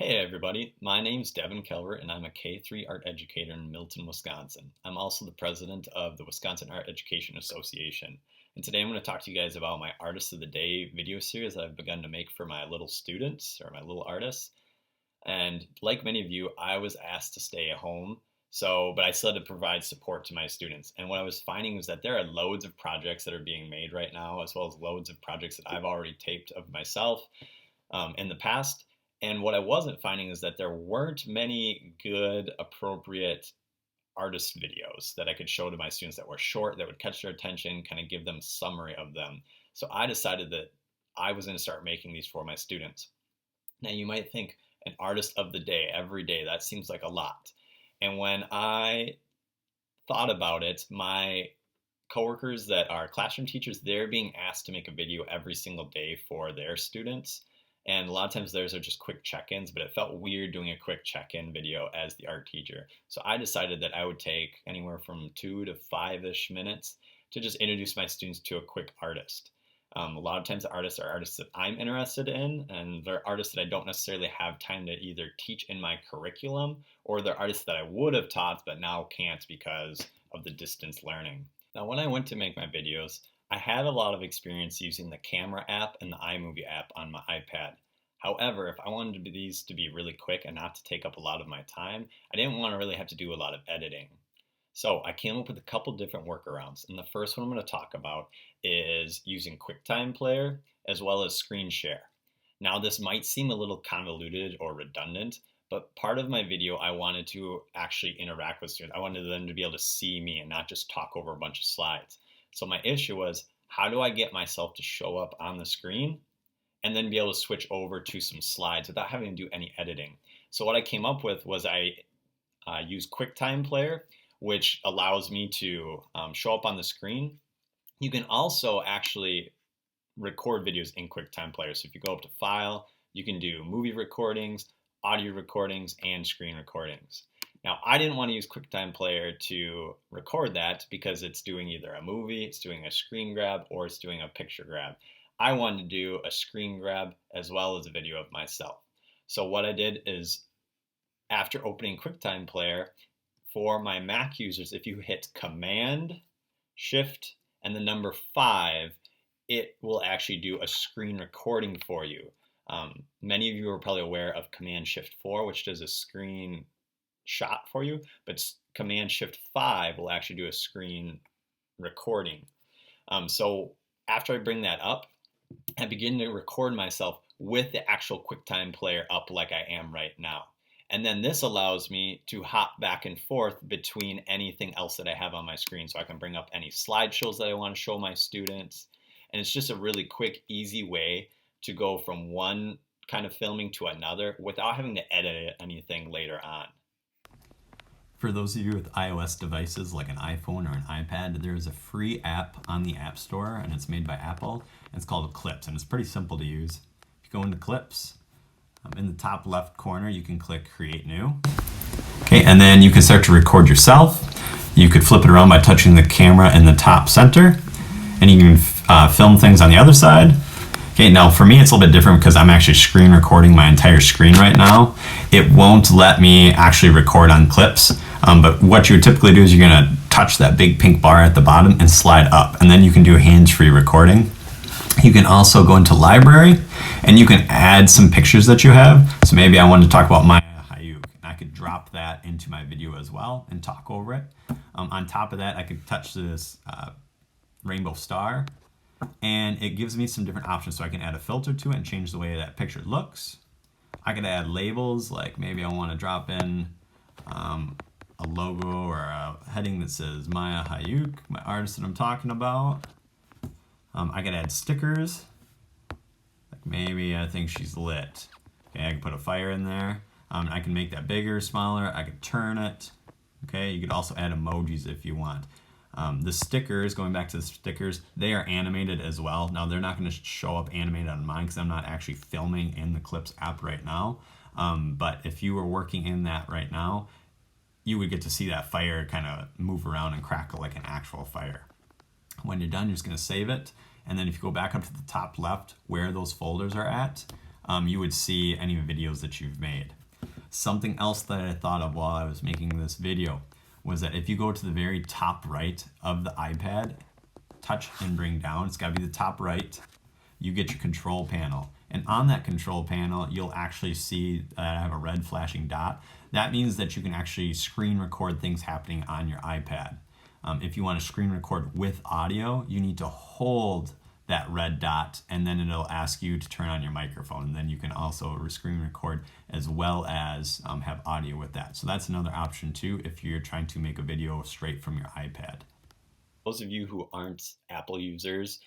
Hey everybody, my name's Devin Kelver and I'm a K-3 art educator in Milton, Wisconsin. I'm also the president of the Wisconsin Art Education Association. And today I'm going to talk to you guys about my Artist of the Day video series that I've begun to make for my little students or my little artists. And like many of you, I was asked to stay at home, but I still had to provide support to my students. And what I was finding is that there are loads of projects that are being made right now, as well as loads of projects that I've already taped of myself in the past. And what I wasn't finding is that there weren't many good, appropriate artist videos that I could show to my students that were short, that would catch their attention, kind of give them a summary of them. So I decided that I was going to start making these for my students. Now you might think an artist of the day every day, that seems like a lot. And when I thought about it, my coworkers that are classroom teachers, they're being asked to make a video every single day for their students. And a lot of times theirs are just quick check-ins, but it felt weird doing a quick check-in video as the art teacher. So I decided that I would take anywhere from 2 to 5-ish minutes to just introduce my students to a quick artist. A lot of times the artists are artists that I'm interested in, and they're artists that I don't necessarily have time to either teach in my curriculum, or they're artists that I would have taught but now can't because of the distance learning. Now, when I went to make my videos, I had a lot of experience using the camera app and the iMovie app on my iPad. However, if I wanted these to be really quick and not to take up a lot of my time, I didn't want to really have to do a lot of editing. So I came up with a couple different workarounds. And the first one I'm going to talk about is using QuickTime Player as well as Screen Share. Now this might seem a little convoluted or redundant, but part of my video I wanted to actually interact with students. I wanted them to be able to see me and not just talk over a bunch of slides. So my issue was, how do I get myself to show up on the screen and then be able to switch over to some slides without having to do any editing? So what I came up with was I use QuickTime Player, which allows me to show up on the screen. You can also actually record videos in QuickTime Player. So if you go up to File, you can do movie recordings, audio recordings, and screen recordings. Now, I didn't want to use QuickTime Player to record that because it's doing either a movie, it's doing a screen grab, or it's doing a picture grab. I wanted to do a screen grab as well as a video of myself. So what I did is, after opening QuickTime Player, for my Mac users, if you hit Command, Shift, and the number 5, it will actually do a screen recording for you. Many of you are probably aware of Command Shift 4, which does a screen shot for you, but Command Shift 5 will actually do a screen recording. So after I bring that up, I begin to record myself with the actual QuickTime Player up like I am right now. And then this allows me to hop back and forth between anything else that I have on my screen. So I can bring up any slideshows that I want to show my students. And it's just a really quick, easy way to go from one kind of filming to another without having to edit anything later on. For those of you with iOS devices like an iPhone or an iPad, there is a free app on the App Store, and it's made by Apple. And it's called Clips, and it's pretty simple to use. If you go into Clips, in the top left corner, you can click Create New. Okay, and then you can start to record yourself. You could flip it around by touching the camera in the top center, and you can film things on the other side. Okay, now for me it's a little bit different because I'm actually screen recording my entire screen right now. It won't let me actually record on Clips, but what you would typically do is you're going to touch that big pink bar at the bottom and slide up, and then you can do hands-free recording. You can also go into Library, and you can add some pictures that you have. So maybe I wanted to talk about Maya Hayuk. I could drop that into my video as well and talk over it. On top of that, I could touch this rainbow star, and it gives me some different options. So I can add a filter to it and change the way that picture looks. I could add labels, like maybe I want to drop in a logo or a heading that says Maya Hayuk, my artist that I'm talking about. I could add stickers, like maybe I think she's lit. Okay, I can put a fire in there. I can make that bigger, smaller. I could turn it. Okay, you could also add emojis if you want. The stickers, going back to the stickers, they are animated as well. Now they're not going to show up animated on mine because I'm not actually filming in the Clips app right now. But if you were working in that right now, you would get to see that fire kind of move around and crackle like an actual fire. When you're done, you're just going to save it. And then if you go back up to the top left where those folders are at, you would see any videos that you've made. Something else that I thought of while I was making this video was that if you go to the very top right of the iPad, touch and bring down, it's got to be the top right, you get your control panel. And on that control panel, you'll actually see that I have a red flashing dot. That means that you can actually screen record things happening on your iPad. If you want to screen record with audio, you need to hold that red dot, and then it'll ask you to turn on your microphone. And then you can also screen record as well as have audio with that. So that's another option too if you're trying to make a video straight from your iPad. Those of you who aren't Apple users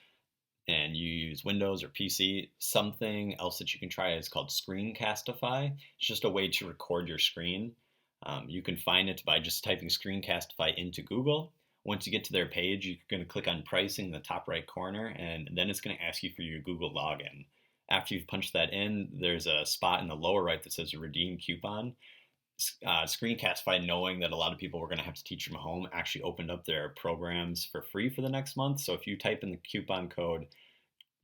and you use Windows or PC, something else that you can try is called Screencastify. It's just a way to record your screen. You can find it by just typing Screencastify into Google. Once you get to their page, you're going to click on pricing in the top right corner, and then it's going to ask you for your Google login. After you've punched that in, there's a spot in the lower right that says redeem coupon. Screencastify, knowing that a lot of people were going to have to teach from home, actually opened up their programs for free for the next month. So if you type in the coupon code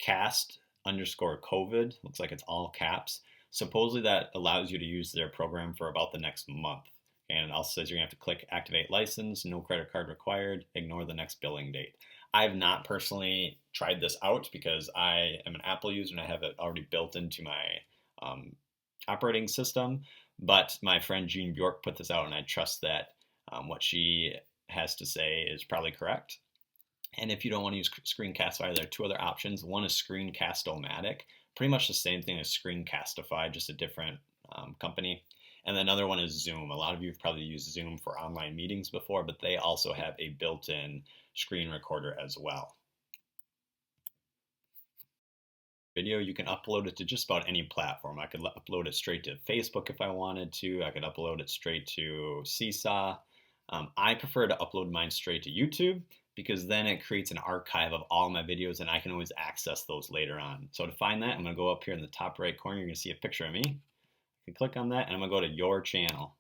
CAST_COVID, looks like it's all caps, supposedly that allows you to use their program for about the next month. And it also says you're going to have to click activate license, no credit card required, ignore the next billing date. I have not personally tried this out because I am an Apple user and I have it already built into my operating system. But my friend Jean Bjork put this out, and I trust that what she has to say is probably correct. And if you don't want to use Screencastify, there are two other options. One is Screencast-O-Matic, pretty much the same thing as Screencastify, just a different company. And another one is Zoom. A lot of you have probably used Zoom for online meetings before, but they also have a built-in screen recorder as well. Video, you can upload it to just about any platform. I could upload it straight to Facebook if I wanted to. I could upload it straight to Seesaw. I prefer to upload mine straight to YouTube because then it creates an archive of all my videos and I can always access those later on. So to find that, I'm going to go up here in the top right corner. You're going to see a picture of me. I can click on that and I'm going to go to your channel.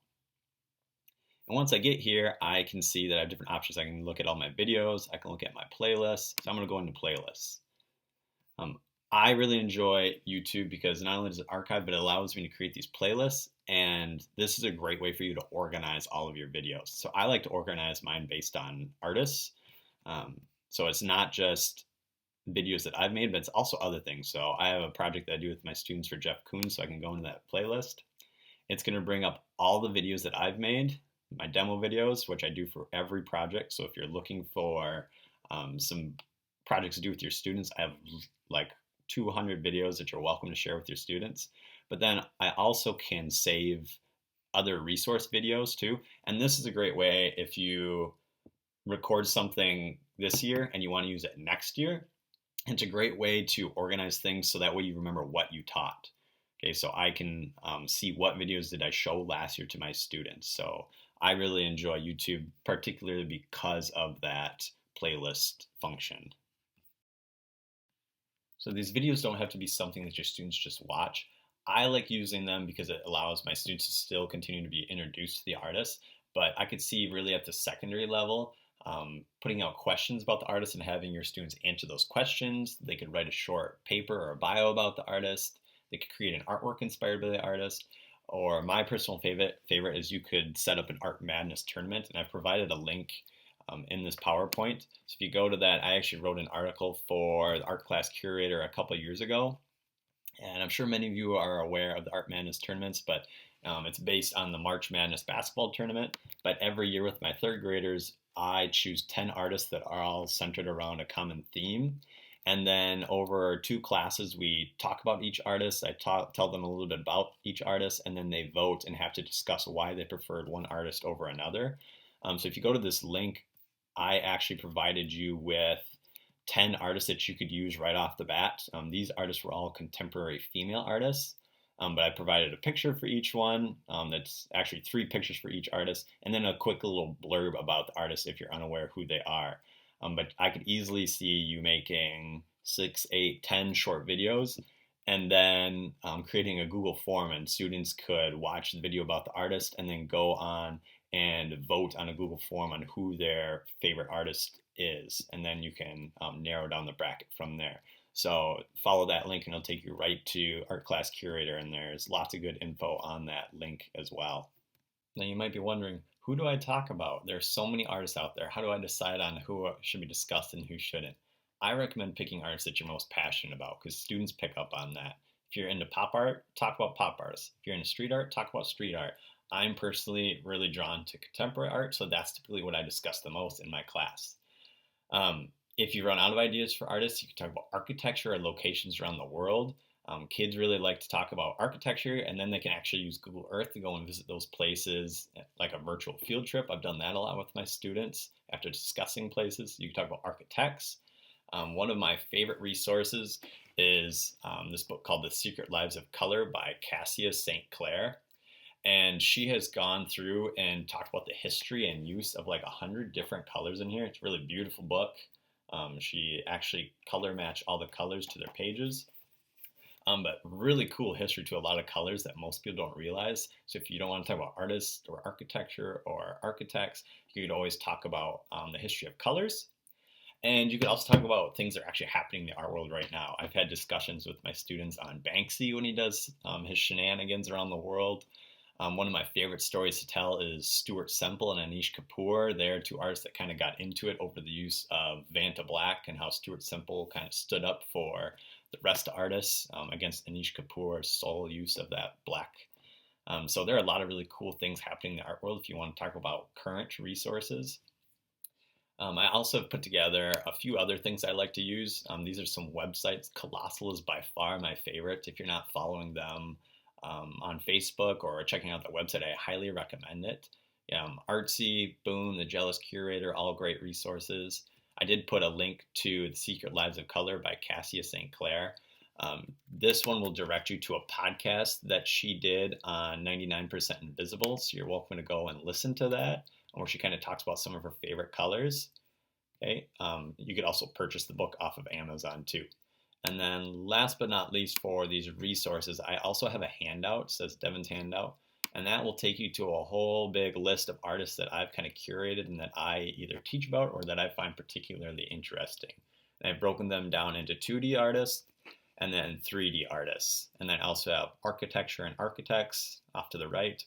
And once I get here, I can see that I have different options. I can look at all my videos. I can look at my playlists. So I'm going to go into playlists. I really enjoy YouTube because not only does it archive, but it allows me to create these playlists. And this is a great way for you to organize all of your videos. So I like to organize mine based on artists. So it's not just videos that I've made, but it's also other things. So I have a project that I do with my students for Jeff Koons, so I can go into that playlist. It's going to bring up all the videos that I've made, my demo videos, which I do for every project. So if you're looking for some projects to do with your students, I have like 200 videos that you're welcome to share with your students. But then I also can save other resource videos too. And this is a great way if you record something this year and you want to use it next year. It's a great way to organize things so that way you remember what you taught. Okay, so I can see what videos did I show last year to my students. So I really enjoy YouTube, particularly because of that playlist function. So these videos don't have to be something that your students just watch. I like using them because it allows my students to still continue to be introduced to the artist, but I could see really at the secondary level, putting out questions about the artist and having your students answer those questions. They could write a short paper or a bio about the artist. They could create an artwork inspired by the artist. Or my personal favorite is you could set up an Art Madness tournament, and I've provided a link in this PowerPoint. So if you go to that, I actually wrote an article for the art class curator a couple of years ago. And I'm sure many of you are aware of the Art Madness tournaments, but it's based on the March Madness basketball tournament. But every year with my third graders, I choose 10 artists that are all centered around a common theme. And then over 2 classes, we talk about each artist. I tell them a little bit about each artist, and then they vote and have to discuss why they preferred one artist over another. So if you go to this link, I actually provided you with 10 artists that you could use right off the bat. These artists were all contemporary female artists, but I provided a picture for each one. That's actually 3 pictures for each artist, and then a quick little blurb about the artist if you're unaware who they are. But I could easily see you making 6, 8, 10 short videos, and then creating a Google form, and students could watch the video about the artist and then go on and vote on a Google form on who their favorite artist is, and then you can narrow down the bracket from there. So follow that link and it'll take you right to Art Class Curator, and there's lots of good info on that link as well. Now you might be wondering, who do I talk about? There's so many artists out there. How do I decide on who should be discussed and who shouldn't? I recommend picking artists that you're most passionate about because students pick up on that. If you're into pop art, talk about pop artists. If you're into street art, talk about street art. I'm personally really drawn to contemporary art, so that's typically what I discuss the most in my class. If you run out of ideas for artists, you can talk about architecture or locations around the world. Kids really like to talk about architecture, and then they can actually use Google Earth to go and visit those places like a virtual field trip. I've done that a lot with my students after discussing places. You can talk about architects. One of my favorite resources is this book called The Secret Lives of Color by Cassia St. Clair. And she has gone through and talked about the history and use of like 100 different colors in here. It's a really beautiful book. She actually color matched all the colors to their pages. But really cool history to a lot of colors that most people don't realize. So if you don't want to talk about artists or architecture or architects, you could always talk about the history of colors. And you could also talk about things that are actually happening in the art world right now. I've had discussions with my students on Banksy when he does his shenanigans around the world. One of my favorite stories to tell is Stuart Semple and Anish Kapoor. They're two artists that kind of got into it over the use of Vanta Black and how Stuart Semple kind of stood up for the rest of artists against Anish Kapoor's sole use of that black. So there are a lot of really cool things happening in the art world if you want to talk about current resources. I also have put together a few other things I like to use. These are some websites. Colossal is by far my favorite. If you're not following them on Facebook or checking out the website, I highly recommend it. Artsy, Boom, The Jealous Curator, all great resources. I did put a link to The Secret Lives of Color by Cassia St. Clair. This one will direct you to a podcast that she did on 99% Invisible, so you're welcome to go and listen to that, where she kind of talks about some of her favorite colors. Okay, you could also purchase the book off of Amazon too. And then last but not least for these resources, I also have a handout, it says Devin's Handout, and that will take you to a whole big list of artists that I've kind of curated and that I either teach about or that I find particularly interesting. And I've broken them down into 2D artists and then 3D artists. And then I also have architecture and architects off to the right.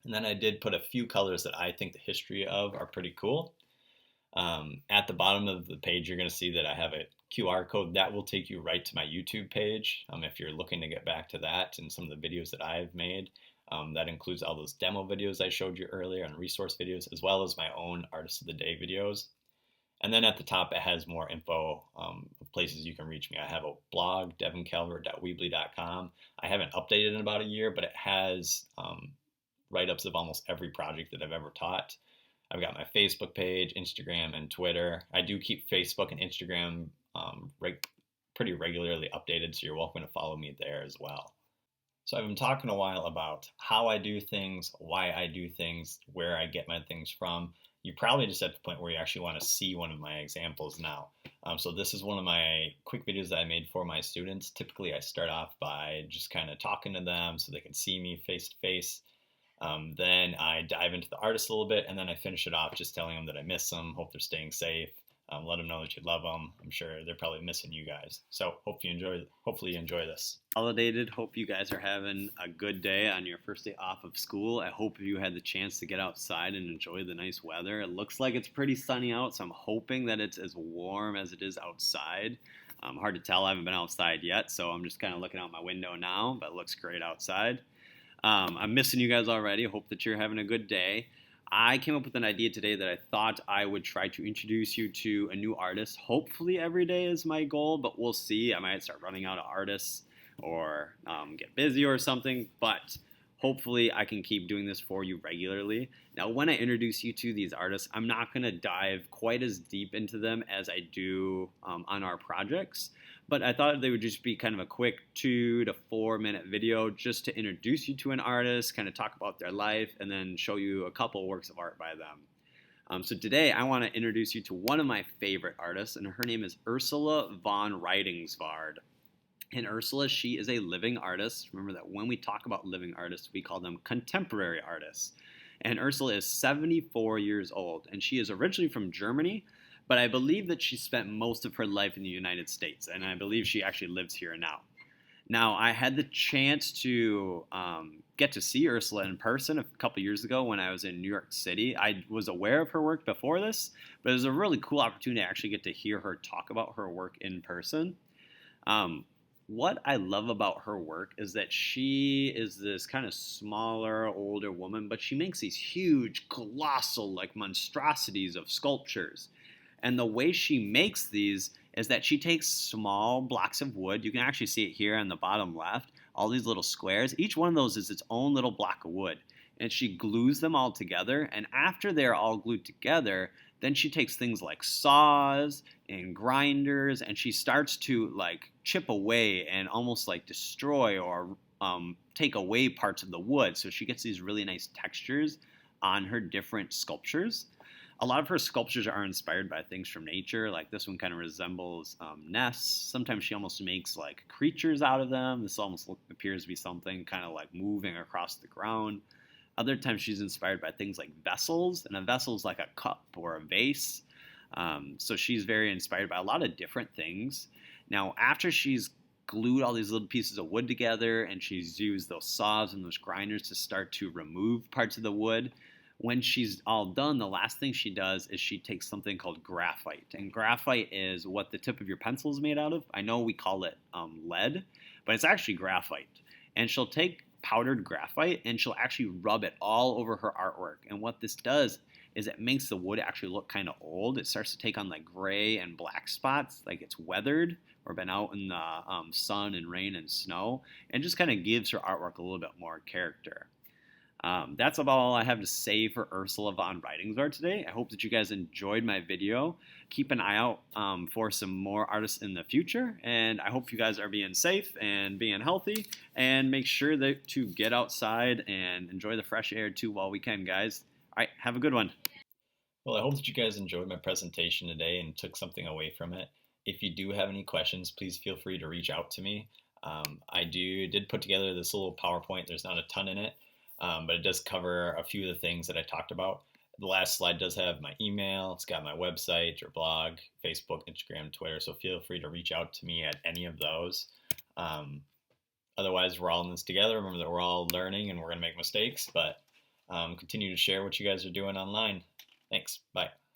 And then I did put a few colors that I think the history of are pretty cool. At the bottom of the page, you're going to see that I have a QR code that will take you right to my YouTube page. If you're looking to get back to that and some of the videos that I've made, that includes all those demo videos I showed you earlier and resource videos, as well as my own Artist of the Day videos. And then at the top, it has more info of places you can reach me. I have a blog, devincalvert.weebly.com. I haven't updated in about a year, but it has write-ups of almost every project that I've ever taught. I've got my Facebook page, Instagram, and Twitter. I do keep Facebook and Instagram pretty regularly updated, so you're welcome to follow me there as well. So I've been talking a while about how I do things, why I do things, where I get my things from. You're probably just at the point where you actually want to see one of my examples now. So this is one of my quick videos that I made for my students. Typically, I start off by just kind of talking to them so they can see me face to face. Then I dive into the artist a little bit, and then I finish it off just telling them that I miss them, hope they're staying safe, let them know that you love them. I'm sure they're probably missing you guys. So hopefully you enjoy this. Validated. Hope you guys are having a good day on your first day off of school. I hope you had the chance to get outside and enjoy the nice weather. It looks like it's pretty sunny out, so I'm hoping that it's as warm as it is outside. Hard to tell. I haven't been outside yet, so I'm just kind of looking out my window now, but it looks great outside. I'm missing you guys already. I hope that you're having a good day. I came up with an idea today that I thought I would try to introduce you to a new artist. Hopefully every day is my goal, but we'll see. I might start running out of artists or get busy or something, but hopefully I can keep doing this for you regularly. Now, when I introduce you to these artists, I'm not going to dive quite as deep into them as I do on our projects, but I thought they would just be kind of a quick 2 to 4 minute video just to introduce you to an artist, kind of talk about their life, and then show you a couple works of art by them. So today I want to introduce you to one of my favorite artists, and her name is Ursula von Ruydingsvard. And Ursula, she is a living artist. Remember that when we talk about living artists, we call them contemporary artists. And Ursula is 74 years old, and she is originally from Germany, but I believe that she spent most of her life in the United States, and I believe she actually lives here now. Now, I had the chance to get to see Ursula in person a couple years ago when I was in New York City. I was aware of her work before this, but it was a really cool opportunity to actually get to hear her talk about her work in person. What I love about her work is that she is this kind of smaller, older woman, but she makes these huge, colossal, like monstrosities of sculptures. And the way she makes these is that she takes small blocks of wood. You can actually see it here on the bottom left, all these little squares. Each one of those is its own little block of wood. And she glues them all together. And after they're all glued together, then she takes things like saws and grinders, and she starts to like chip away and almost like destroy or take away parts of the wood. So she gets these really nice textures on her different sculptures. A lot of her sculptures are inspired by things from nature. Like this one kind of resembles nests. Sometimes she almost makes like creatures out of them. This almost appears to be something kind of like moving across the ground. Other times she's inspired by things like vessels, and a vessel is like a cup or a vase. So she's very inspired by a lot of different things. Now, after she's glued all these little pieces of wood together and she's used those saws and those grinders to start to remove parts of the wood, when she's all done, the last thing she does is she takes something called graphite. And graphite is what the tip of your pencil is made out of. I know we call it lead, but it's actually graphite. And she'll take powdered graphite and she'll actually rub it all over her artwork. And what this does is it makes the wood actually look kind of old. It starts to take on like gray and black spots, like it's weathered or been out in the sun and rain and snow, and just kind of gives her artwork a little bit more character. That's about all I have to say for Ursula von Ruydingsvart today. I hope that you guys enjoyed my video. Keep an eye out for some more artists in the future, and I hope you guys are being safe and being healthy, and make sure that to get outside and enjoy the fresh air too while we can, guys. All right, have a good one. Well, I hope that you guys enjoyed my presentation today and took something away from it. If you do have any questions, please feel free to reach out to me. I did put together this little PowerPoint. There's not a ton in it. But it does cover a few of the things that I talked about. The last slide does have my email. It's got my website or blog, Facebook, Instagram, Twitter. So feel free to reach out to me at any of those. Otherwise, we're all in this together. Remember that we're all learning and we're going to make mistakes, but continue to share what you guys are doing online. Thanks. Bye.